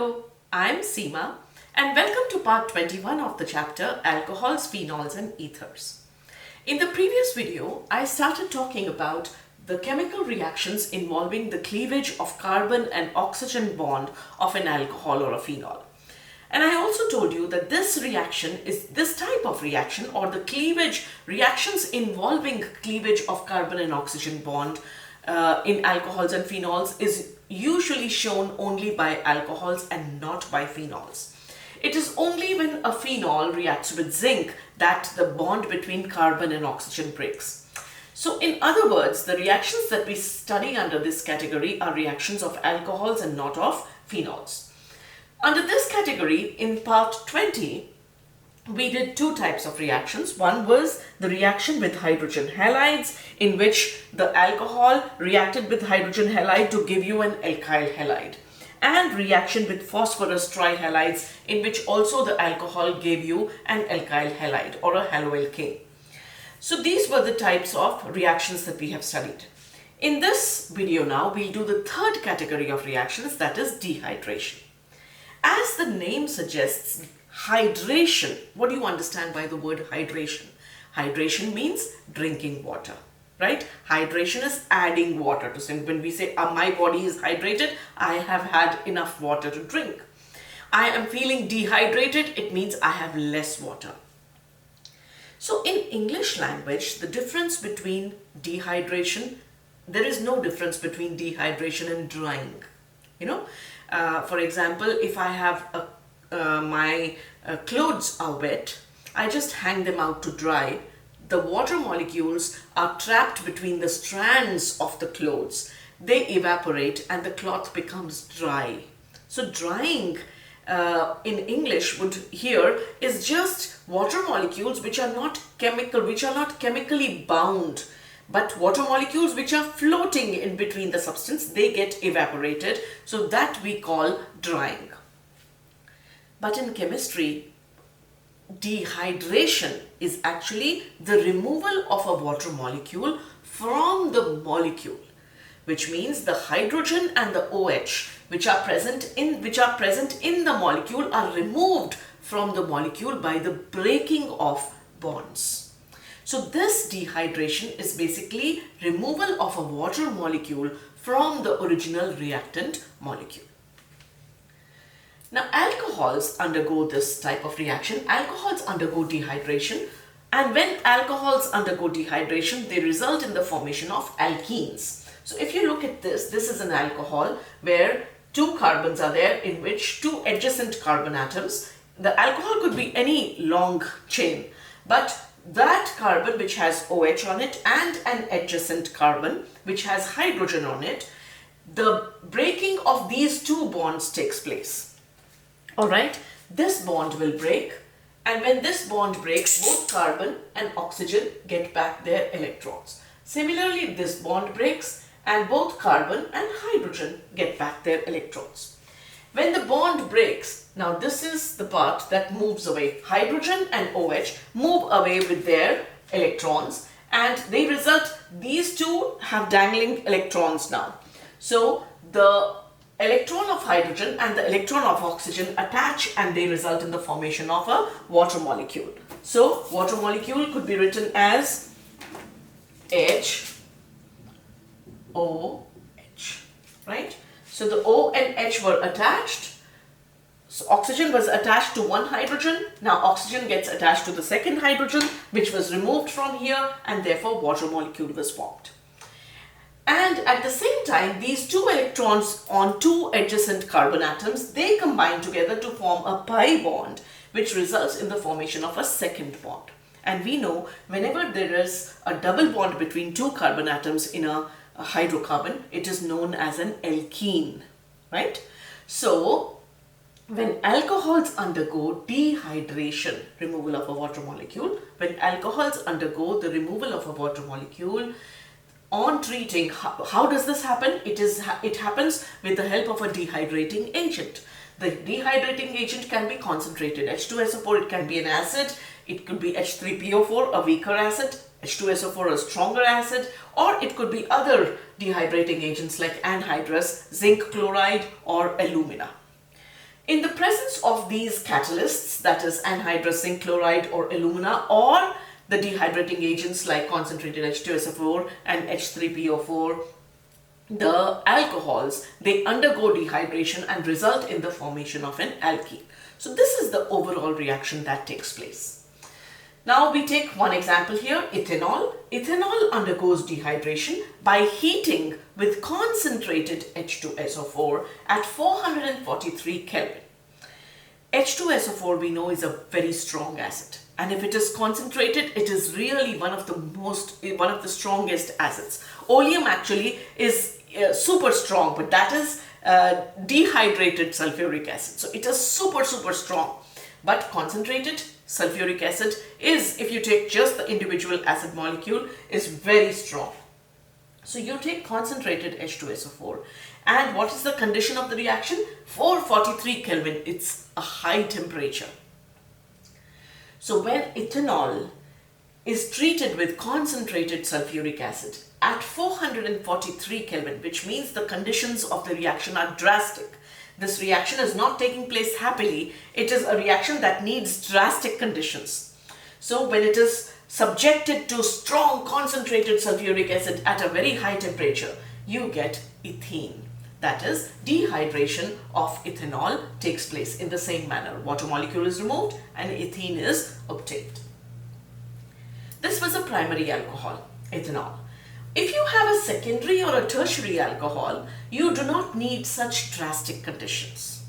Hello, I'm Seema and welcome to part 21 of the chapter Alcohols, Phenols and Ethers. In the previous video, I started talking about the chemical reactions involving the cleavage of carbon and oxygen bond of an alcohol or a phenol. And I also told you that this type of reaction, or the cleavage reactions involving cleavage of carbon and oxygen bond in alcohols and phenols, is usually shown only by alcohols and not by phenols. It is only when a phenol reacts with zinc that the bond between carbon and oxygen breaks. So in other words, the reactions that we study under this category are reactions of alcohols and not of phenols. Under this category, in part 20, we did two types of reactions. One was the reaction with hydrogen halides, in which the alcohol reacted with hydrogen halide to give you an alkyl halide, and reaction with phosphorus trihalides, in which also the alcohol gave you an alkyl halide or a haloalkane. So these were the types of reactions that we have studied. In this video now, we'll do the third category of reactions, that is dehydration. As the name suggests, hydration. What do you understand by the word hydration? Hydration means drinking water, right? Hydration is adding water to something. When we say my body is hydrated, I have had enough water to drink. I am feeling dehydrated, it means I have less water. So in English language, the difference between dehydration, there is no difference between dehydration and drying. For example, if I have my clothes are wet, I just hang them out to dry. The water molecules are trapped between the strands of the clothes. They evaporate and the cloth becomes dry. So drying in English here is just water molecules which are not chemically bound, but water molecules which are floating in between the substance, they get evaporated. So that we call drying. But in chemistry, dehydration is actually the removal of a water molecule from the molecule, which means the hydrogen and the OH which are present in the molecule are removed from the molecule by the breaking of bonds. So this dehydration is basically removal of a water molecule from the original reactant molecule. Now alcohols undergo this type of reaction. Alcohols undergo dehydration, and when alcohols undergo dehydration, they result in the formation of alkenes. So if you look at this is an alcohol where two carbons are there, in which two adjacent carbon atoms. The alcohol could be any long chain, but that carbon which has OH on it and an adjacent carbon which has hydrogen on it, the breaking of these two bonds takes place. Alright, this bond will break, and when this bond breaks, both carbon and oxygen get back their electrons. Similarly, this bond breaks and both carbon and hydrogen get back their electrons. When the bond breaks, now this is the part that moves away. Hydrogen and OH move away with their electrons, and these two have dangling electrons now. So the electron of hydrogen and the electron of oxygen attach, and they result in the formation of a water molecule. So water molecule could be written as HOH, right? So the O and H were attached. So oxygen was attached to one hydrogen. Now oxygen gets attached to the second hydrogen, which was removed from here, and therefore water molecule was formed. And at the same time, these two electrons on two adjacent carbon atoms, they combine together to form a pi bond, which results in the formation of a second bond. And we know whenever there is a double bond between two carbon atoms in a hydrocarbon, it is known as an alkene, right? So when alcohols undergo dehydration, removal of a water molecule, when alcohols undergo the removal of a water molecule, on treating, how does this happen? It happens with the help of a dehydrating agent. The dehydrating agent can be concentrated H2SO4, it can be an acid, it could be H3PO4, a weaker acid, H2SO4, a stronger acid, or it could be other dehydrating agents like anhydrous, zinc chloride or alumina. In the presence of these catalysts, that is anhydrous zinc chloride or alumina, or the dehydrating agents like concentrated H2SO4 and H3PO4, the alcohols, they undergo dehydration and result in the formation of an alkene. So this is the overall reaction that takes place. Now we take one example here, ethanol. Ethanol undergoes dehydration by heating with concentrated H2SO4 at 443 Kelvin. H2SO4 we know is a very strong acid, and if it is concentrated, it is really one of the strongest acids. Oleum actually is super strong, but that is dehydrated sulfuric acid. So it is super strong, but concentrated sulfuric acid is, if you take just the individual acid molecule, is very strong. So you take concentrated H2SO4, and what is the condition of the reaction? 443 Kelvin. It's a high temperature. So when ethanol is treated with concentrated sulfuric acid at 443 Kelvin, which means the conditions of the reaction are drastic. This reaction is not taking place happily. It is a reaction that needs drastic conditions. So when it is subjected to strong concentrated sulfuric acid at a very high temperature, you get ethene. That is, dehydration of ethanol takes place in the same manner. Water molecule is removed and ethene is obtained. This was a primary alcohol, ethanol. If you have a secondary or a tertiary alcohol, you do not need such drastic conditions.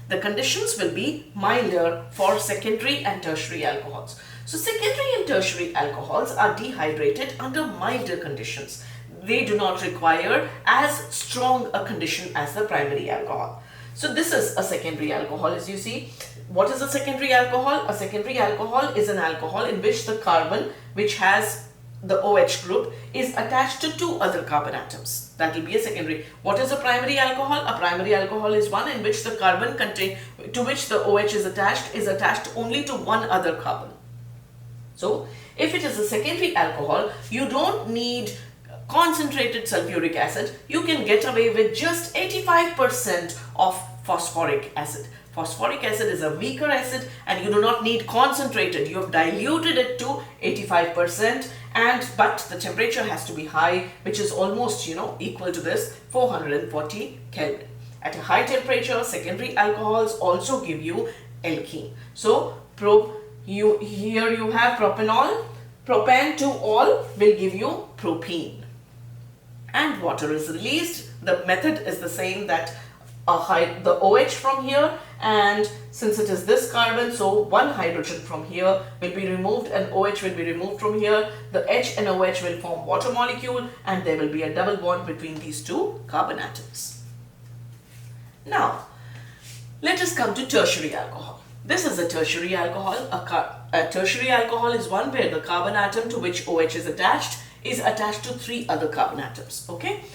The conditions will be milder for secondary and tertiary alcohols. So secondary and tertiary alcohols are dehydrated under milder conditions. They do not require as strong a condition as the primary alcohol. So this is a secondary alcohol, as you see. What is a secondary alcohol? A secondary alcohol is an alcohol in which the carbon, which has the OH group, is attached to two other carbon atoms. That will be a secondary. What is a primary alcohol? A primary alcohol is one in which the carbon to which the OH is attached only to one other carbon. So if it is a secondary alcohol, you don't need concentrated sulfuric acid. You can get away with just 85% of phosphoric acid. Phosphoric acid is a weaker acid and you do not need concentrated. You have diluted it to 85%, but the temperature has to be high, which is almost equal to this 440 Kelvin. At a high temperature, secondary alcohols also give you alkene. So here you have propanol. Propan 2-ol will give you propene. And water is released. The method is the same, that the OH from here, and since it is this carbon, so one hydrogen from here will be removed and OH will be removed from here. The H and OH will form water molecule and there will be a double bond between these two carbon atoms. Now, let us come to tertiary alcohol. This is a tertiary alcohol. A tertiary alcohol is one where the carbon atom to which OH is attached to three other carbon atoms. Okay?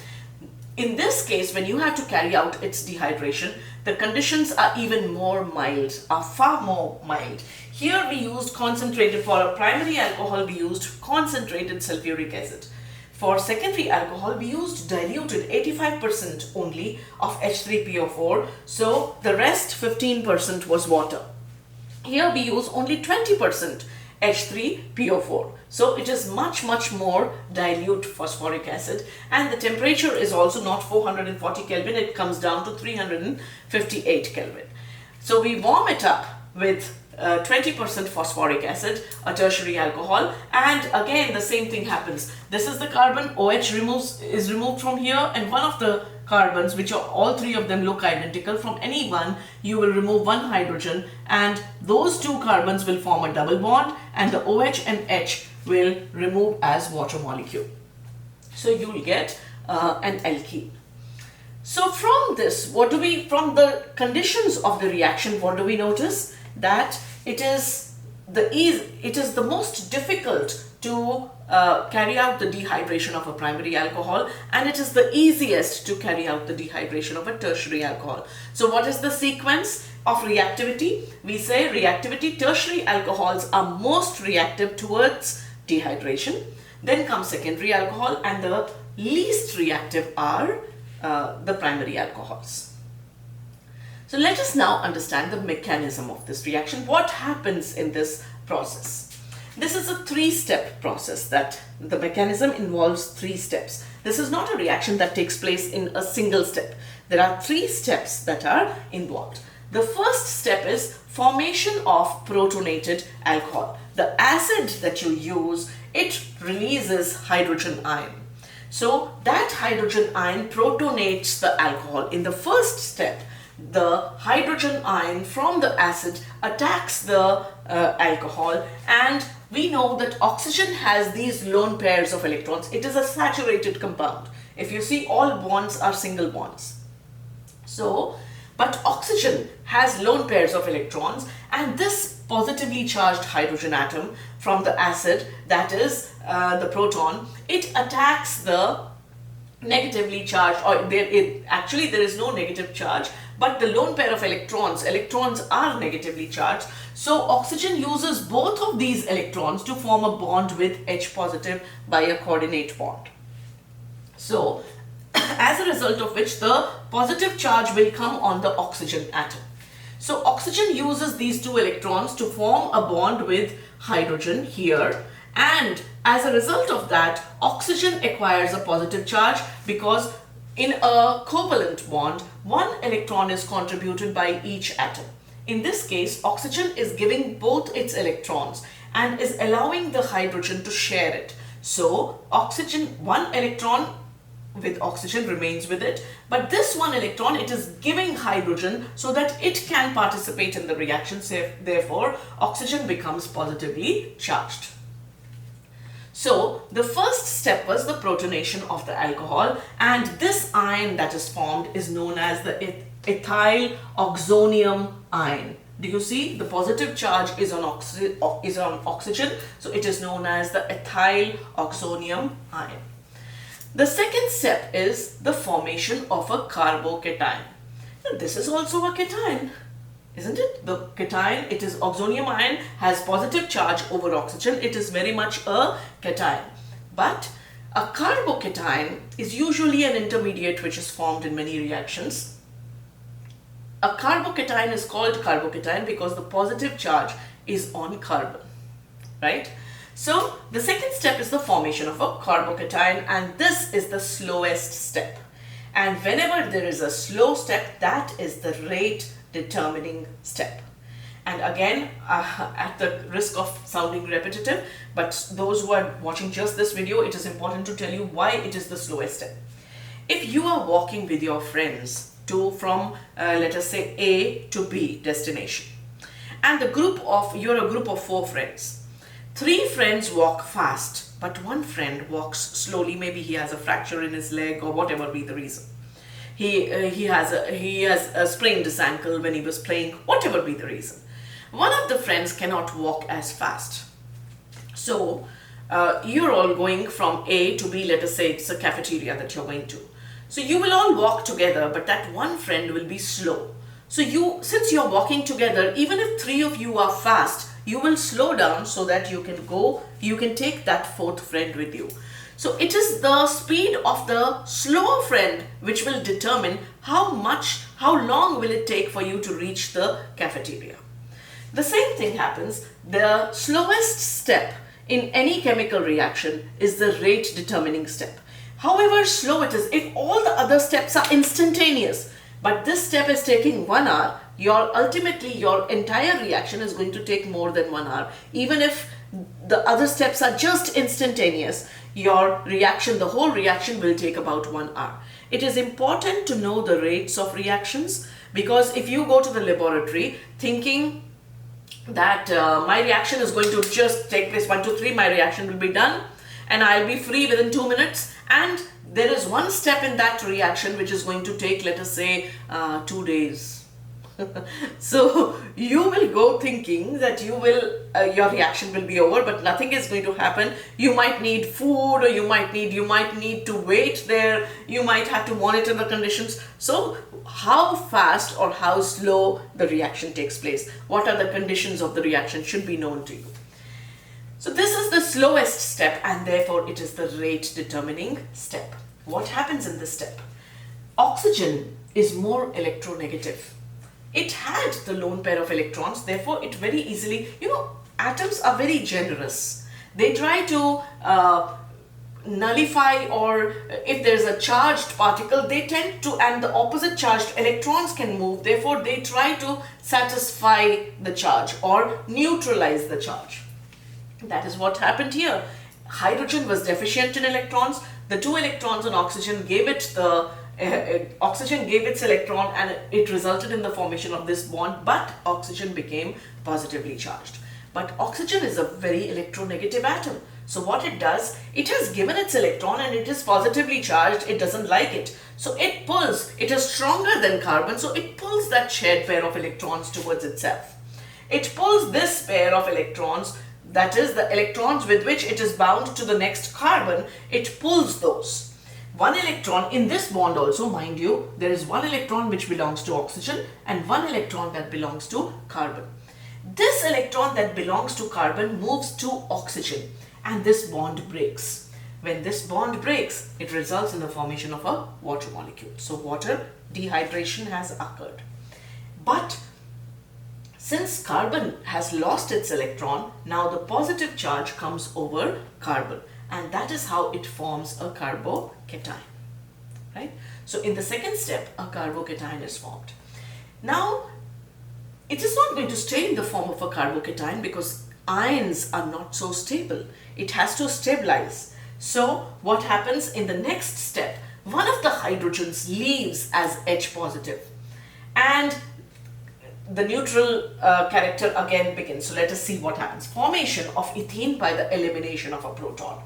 In this case, when you have to carry out its dehydration, the conditions are even more mild, are far more mild. Here we used concentrated, for a primary alcohol we used concentrated sulfuric acid. For secondary alcohol we used diluted 85% only of H3PO4, so the rest 15% was water. Here we use only 20% H3PO4. So it is much more dilute phosphoric acid, and the temperature is also not 440 Kelvin, it comes down to 358 Kelvin. So we warm it up with 20% phosphoric acid, a tertiary alcohol, and again the same thing happens. This is the carbon, OH is removed from here, and one of the carbons, which are all three of them look identical, from any one you will remove one hydrogen and those two carbons will form a double bond and the OH and H will remove as water molecule. So you will get an alkene. So from this, from the conditions of the reaction, what do we notice? That it is the most difficult to carry out the dehydration of a primary alcohol, and it is the easiest to carry out the dehydration of a tertiary alcohol. So what is the sequence of reactivity? We say reactivity, tertiary alcohols are most reactive towards dehydration. Then comes secondary alcohol, and the least reactive are the primary alcohols. So let us now understand the mechanism of this reaction. What happens in this process? This is a three-step process. That the mechanism involves three steps. This is not a reaction that takes place in a single step. There are three steps that are involved. The first step is formation of protonated alcohol. The acid that you use, it releases hydrogen ion. So that hydrogen ion protonates the alcohol. In the first step, the hydrogen ion from the acid attacks the alcohol, and we know that oxygen has these lone pairs of electrons. It is a saturated compound. If you see, all bonds are single bonds. So, but oxygen has lone pairs of electrons, and this positively charged hydrogen atom from the acid, that is the proton, it attacks the negatively charged, or actually there is no negative charge, but the lone pair of electrons are negatively charged. So oxygen uses both of these electrons to form a bond with H positive by a coordinate bond. So as a result of which the positive charge will come on the oxygen atom. So oxygen uses these two electrons to form a bond with hydrogen here, and as a result of that, oxygen acquires a positive charge because in a covalent bond, one electron is contributed by each atom. In this case, oxygen is giving both its electrons and is allowing the hydrogen to share it. So oxygen, one electron with oxygen remains with it, but this one electron, it is giving hydrogen so that it can participate in the reaction. Therefore, oxygen becomes positively charged. So the first step was the protonation of the alcohol, and this ion that is formed is known as the ethyl oxonium ion. Do you see? The positive charge is on oxygen, so it is known as the ethyl oxonium ion. The second step is the formation of a carbocation. Now, this is also a cation, isn't it? The cation, it is oxonium ion, has positive charge over oxygen. It is very much a cation. But a carbocation is usually an intermediate which is formed in many reactions. A carbocation is called carbocation because the positive charge is on carbon, right? So the second step is the formation of a carbocation, and this is the slowest step. And whenever there is a slow step, that is the rate determining step. And again, at the risk of sounding repetitive, but those who are watching just this video, it is important to tell you why it is the slowest step. If you are walking with your friends from let us say A to B destination, and you're a group of 4 friends. 3 friends walk fast, but one friend walks slowly. Maybe he has a fracture in his leg or whatever be the reason. He has a sprained his ankle when he was playing, whatever be the reason. One of the friends cannot walk as fast. So you're all going from A to B. Let us say it's a cafeteria that you're going to. So you will all walk together, but that one friend will be slow. So since you're walking together, even if 3 of you are fast, you will slow down so that you can take that 4th friend with you. So it is the speed of the slower friend which will determine how long will it take for you to reach the cafeteria. The same thing happens. The slowest step in any chemical reaction is the rate determining step. However slow it is, if all the other steps are instantaneous, but this step is taking 1 hour, ultimately your entire reaction is going to take more than 1 hour. Even if the other steps are just instantaneous, the whole reaction will take about 1 hour. It is important to know the rates of reactions, because if you go to the laboratory thinking that my reaction is going to just take place 1, 2, 3, my reaction will be done and I'll be free within 2 minutes, and there is one step in that reaction which is going to take, let us say, 2 days. So you will go thinking that your reaction will be over, but nothing is going to happen. You might need food, or you might need to wait there. You might have to monitor the conditions. So how fast or how slow the reaction takes place, what are the conditions of the reaction should be known to you. So this is the slowest step, and therefore it is the rate determining step. What happens in this step? Oxygen is more electronegative. it had the lone pair of electrons, therefore it very easily, atoms are very generous. They try to nullify, or if there's a charged particle, they tend to, and the opposite charged electrons can move, therefore they try to satisfy the charge or neutralize the charge. That is what happened here. Hydrogen was deficient in electrons. The two electrons on oxygen gave it oxygen gave its electron, and it resulted in the formation of this bond, but oxygen became positively charged. But oxygen is a very electronegative atom. So what it does, it has given its electron and it is positively charged, it doesn't like it. So it pulls, it is stronger than carbon, so it pulls that shared pair of electrons towards itself. It pulls this pair of electrons, that is the electrons with which it is bound to the next carbon, it pulls those. One electron in this bond also, mind you, there is one electron which belongs to oxygen and one electron that belongs to carbon. This electron that belongs to carbon moves to oxygen and this bond breaks. When this bond breaks, it results in the formation of a water molecule. So water dehydration has occurred. But since carbon has lost its electron, now the positive charge comes over carbon, and that is how it forms a carbocation, right? So in the second step, a carbocation is formed. Now, it is not going to stay in the form of a carbocation because ions are not so stable. It has to stabilize. So what happens in the next step? One of the hydrogens leaves as H positive, and the neutral character again begins. So let us see what happens. Formation of ethene by the elimination of a proton.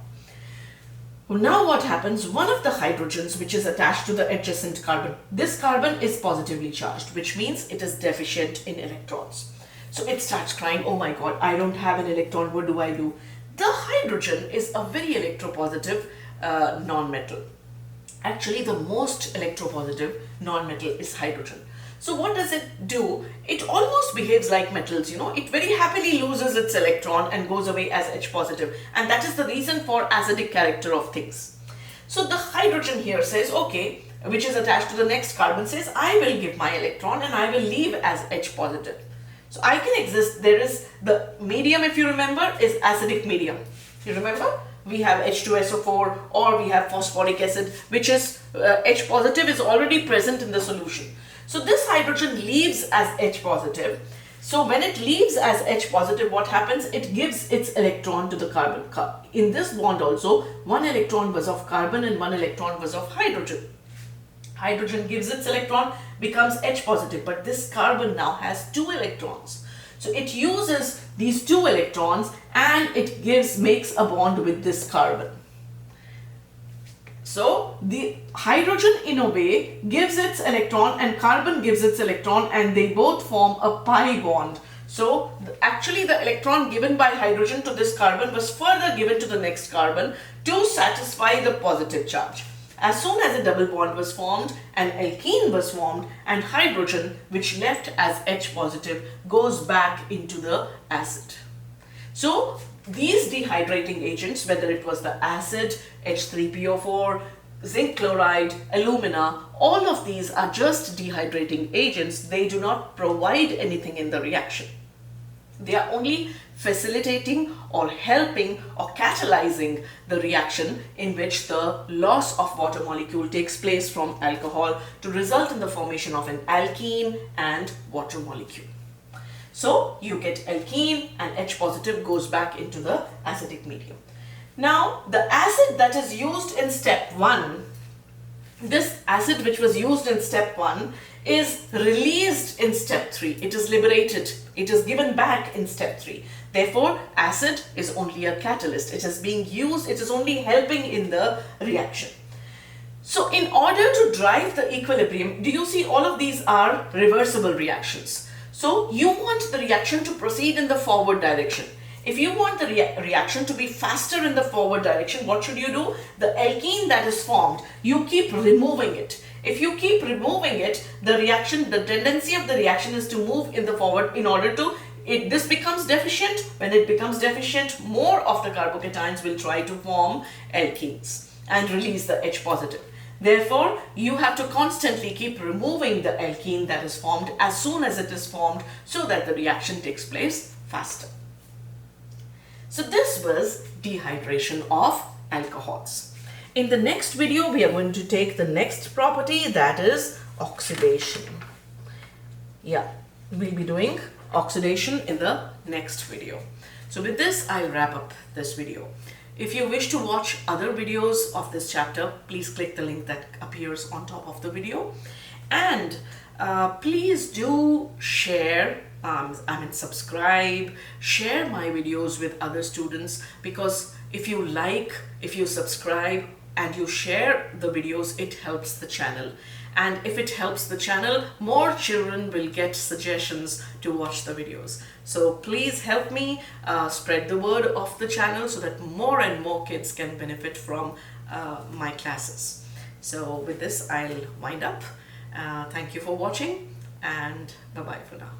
Now what happens? One of the hydrogens which is attached to the adjacent carbon, this carbon is positively charged, which means it is deficient in electrons. So it starts crying, oh my god, I don't have an electron, what do I do? The hydrogen is a very electropositive non-metal. Actually, the most electropositive non-metal is hydrogen. So what does it do? It almost behaves like metals, it very happily loses its electron and goes away as H positive. And that is the reason for acidic character of things. So the hydrogen here says, okay, which is attached to the next carbon, says, I will give my electron and I will leave as H positive. So I can exist. There is the medium, if you remember, is acidic medium. You remember? We have H2SO4 or we have phosphoric acid, which is H positive is already present in the solution. So this hydrogen leaves as H positive. So when it leaves as H positive, what happens? It gives its electron to the carbon. In this bond also, one electron was of carbon and one electron was of hydrogen. Hydrogen gives its electron, becomes H positive, but this carbon now has two electrons. So it uses these two electrons and it makes a bond with this carbon. So the hydrogen in a way gives its electron and carbon gives its electron, and they both form a pi bond. So actually the electron given by hydrogen to this carbon was further given to the next carbon to satisfy the positive charge. As soon as a double bond was formed, an alkene was formed, and hydrogen, which left as H positive, goes back into the acid. So these dehydrating agents, whether it was the acid, H3PO4, zinc chloride, alumina, all of these are just dehydrating agents. They do not provide anything in the reaction. They are only facilitating or helping or catalyzing the reaction in which the loss of water molecule takes place from alcohol to result in the formation of an alkene and water molecule. So you get alkene and H positive goes back into the acidic medium. Now the acid that is used in step 1, this acid which was used in step 1 is released in step 3. It is liberated. It is given back in step 3. Therefore, acid is only a catalyst. It is being used. It is only helping in the reaction. So in order to drive the equilibrium, do you see all of these are reversible reactions? So you want the reaction to proceed in the forward direction. If you want the reaction to be faster in the forward direction, what should you do? The alkene that is formed, you keep removing it. If you keep removing it, the tendency of the reaction is to move in the forward in order to, this becomes deficient. When it becomes deficient, more of the carbocations will try to form alkenes and release the H positive. Therefore, you have to constantly keep removing the alkene that is formed as soon as it is formed so that the reaction takes place faster. So this was dehydration of alcohols. In the next video, we are going to take the next property, that is oxidation. Yeah, we'll be doing oxidation in the next video. So with this, I'll wrap up this video. If you wish to watch other videos of this chapter, please click the link that appears on top of the video. And please do share, subscribe, share my videos with other students, because if you like, if you subscribe and you share the videos, it helps the channel. And if it helps the channel, more children will get suggestions to watch the videos. So please help me spread the word of the channel so that more and more kids can benefit from my classes. So with this, I'll wind up. Thank you for watching, and bye-bye for now.